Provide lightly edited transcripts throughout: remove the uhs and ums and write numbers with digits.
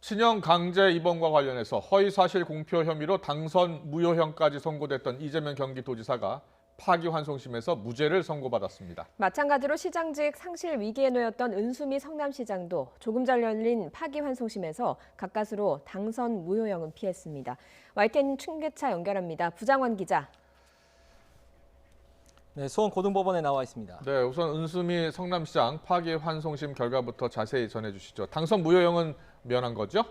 친형 강제 입원과 관련해서 허위사실 공표 혐의로 당선 무효형까지 선고됐던 이재명 경기도지사가 파기환송심에서 무죄를 선고받았습니다. 마찬가지로 시장직 상실 위기에 놓였던 은수미 성남시장도 조금 전 열린 파기환송심에서 가까스로 당선 무효형은 피했습니다. YTN 중계차 연결합니다. 부장원 기자. 네, 수원고등법원에 나와 있습니다. 네, 우선 은수미 성남시장 파기환송심 결과부터 자세히 전해주시죠. 당선 무효형은 면한 거죠?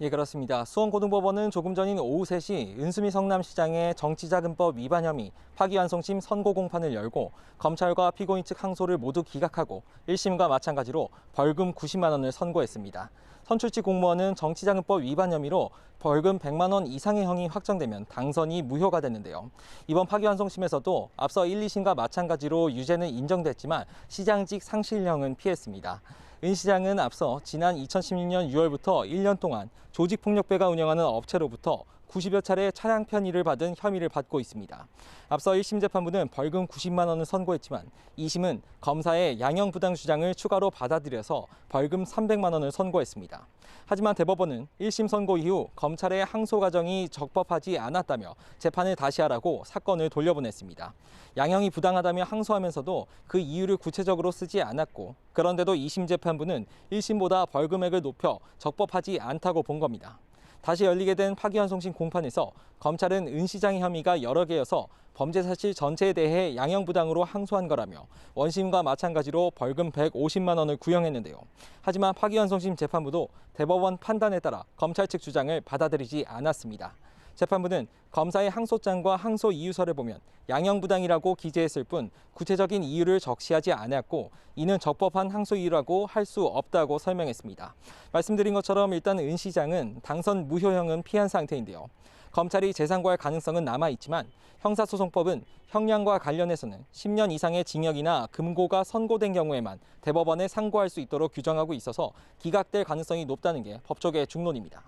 예, 그렇습니다. 수원고등법원은 조금 전인 오후 3시 은수미 성남시장의 정치자금법 위반 혐의 파기환송심 선고 공판을 열고 검찰과 피고인 측 항소를 모두 기각하고 1심과 마찬가지로 벌금 90만 원을 선고했습니다. 선출직 공무원은 정치자금법 위반 혐의로 벌금 100만 원 이상의 형이 확정되면 당선이 무효가 되는데요. 이번 파기환송심에서도 앞서 1, 2심과 마찬가지로 유죄는 인정됐지만 시장직 상실형은 피했습니다. 은 시장은 앞서 지난 2016년 6월부터 1년 동안 조직폭력배가 운영하는 업체로부터 90여 차례 차량 편의를 받은 혐의를 받고 있습니다. 앞서 1심 재판부는 벌금 90만 원을 선고했지만 2심은 검사의 양형부당 주장을 추가로 받아들여서 벌금 300만 원을 선고했습니다. 하지만 대법원은 1심 선고 이후 검찰의 항소 과정이 적법하지 않았다며 재판을 다시 하라고 사건을 돌려보냈습니다. 양형이 부당하다며 항소하면서도 그 이유를 구체적으로 쓰지 않았고 그런데도 2심 재판부는 1심보다 벌금액을 높여 적법하지 않다고 본 겁니다. 다시 열리게 된 파기환송심 공판에서 검찰은 은 시장의 혐의가 여러 개여서 범죄 사실 전체에 대해 양형부당으로 항소한 거라며 원심과 마찬가지로 벌금 150만 원을 구형했는데요. 하지만 파기환송심 재판부도 대법원 판단에 따라 검찰 측 주장을 받아들이지 않았습니다. 재판부는 검사의 항소장과 항소 이유서를 보면 양형부당이라고 기재했을 뿐 구체적인 이유를 적시하지 않았고 이는 적법한 항소 이유라고 할 수 없다고 설명했습니다. 말씀드린 것처럼 일단 은 시장은 당선 무효형은 피한 상태인데요. 검찰이 재상고할 가능성은 남아있지만 형사소송법은 형량과 관련해서는 10년 이상의 징역이나 금고가 선고된 경우에만 대법원에 상고할 수 있도록 규정하고 있어서 기각될 가능성이 높다는 게 법조계의 중론입니다.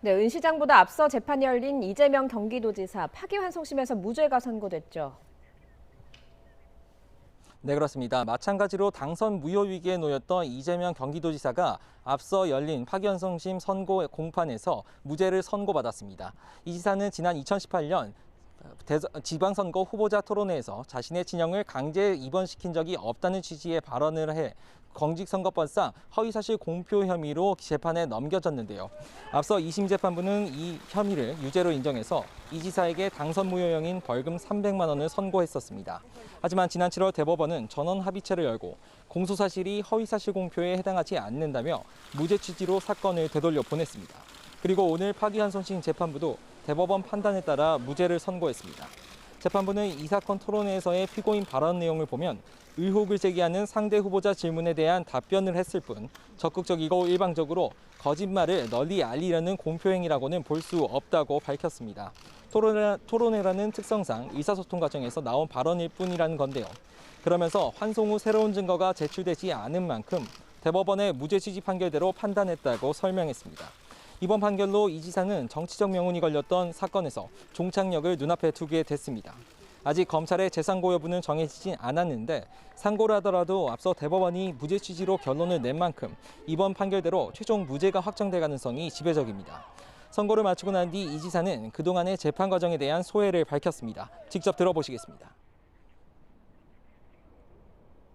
네, 은 시장보다 앞서 재판이 열린 이재명 경기도지사 파기환송심에서 무죄가 선고됐죠. 네, 그렇습니다. 마찬가지로 당선 무효 위기에 놓였던 이재명 경기도지사가 앞서 열린 파기환송심 선고 공판에서 무죄를 선고받았습니다. 이 지사는 지난 2018년 지방선거 후보자 토론회에서 자신의 친형을 강제 입원시킨 적이 없다는 취지의 발언을 해 공직선거법상 허위사실 공표 혐의로 재판에 넘겨졌는데요. 앞서 2심 재판부는 이 혐의를 유죄로 인정해서 이 지사에게 당선 무효형인 벌금 300만 원을 선고했었습니다. 하지만 지난 7월 대법원은 전원 합의체를 열고 공소사실이 허위사실 공표에 해당하지 않는다며 무죄 취지로 사건을 되돌려 보냈습니다. 그리고 오늘 파기환송심 재판부도 대법원 판단에 따라 무죄를 선고했습니다. 재판부는 이 사건 토론회에서의 피고인 발언 내용을 보면 의혹을 제기하는 상대 후보자 질문에 대한 답변을 했을 뿐 적극적이고 일방적으로 거짓말을 널리 알리려는 공표행위라고는 볼 수 없다고 밝혔습니다. 토론회라는 특성상 의사소통 과정에서 나온 발언일 뿐이라는 건데요. 그러면서 환송 후 새로운 증거가 제출되지 않은 만큼 대법원의 무죄 취지 판결대로 판단했다고 설명했습니다. 이번 판결로 이 지사는 정치적 명운이 걸렸던 사건에서 종착역을 눈앞에 두게 됐습니다. 아직 검찰의 재상고 여부는 정해지진 않았는데 상고를 하더라도 앞서 대법원이 무죄 취지로 결론을 낸 만큼 이번 판결대로 최종 무죄가 확정될 가능성이 지배적입니다. 선고를 마치고 난 뒤 이 지사는 그동안의 재판 과정에 대한 소회를 밝혔습니다. 직접 들어보시겠습니다.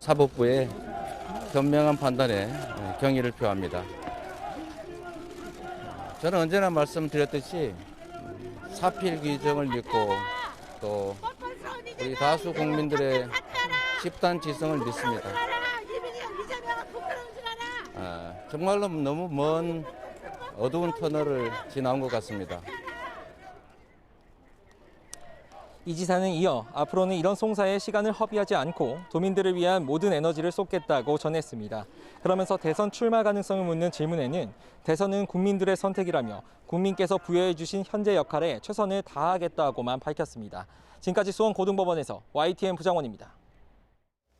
사법부의 현명한 판단에 경의를 표합니다. 저는 언제나 말씀드렸듯이 사필 규정을 믿고 또 우리 다수 국민들의 집단 지성을 믿습니다. 정말로 너무 먼 어두운 터널을 지나온 것 같습니다. 이 지사는 이어 앞으로는 이런 송사에 시간을 허비하지 않고 도민들을 위한 모든 에너지를 쏟겠다고 전했습니다. 그러면서 대선 출마 가능성을 묻는 질문에는 대선은 국민들의 선택이라며 국민께서 부여해 주신 현재 역할에 최선을 다하겠다고만 밝혔습니다. 지금까지 수원고등법원에서 YTN 부장원입니다.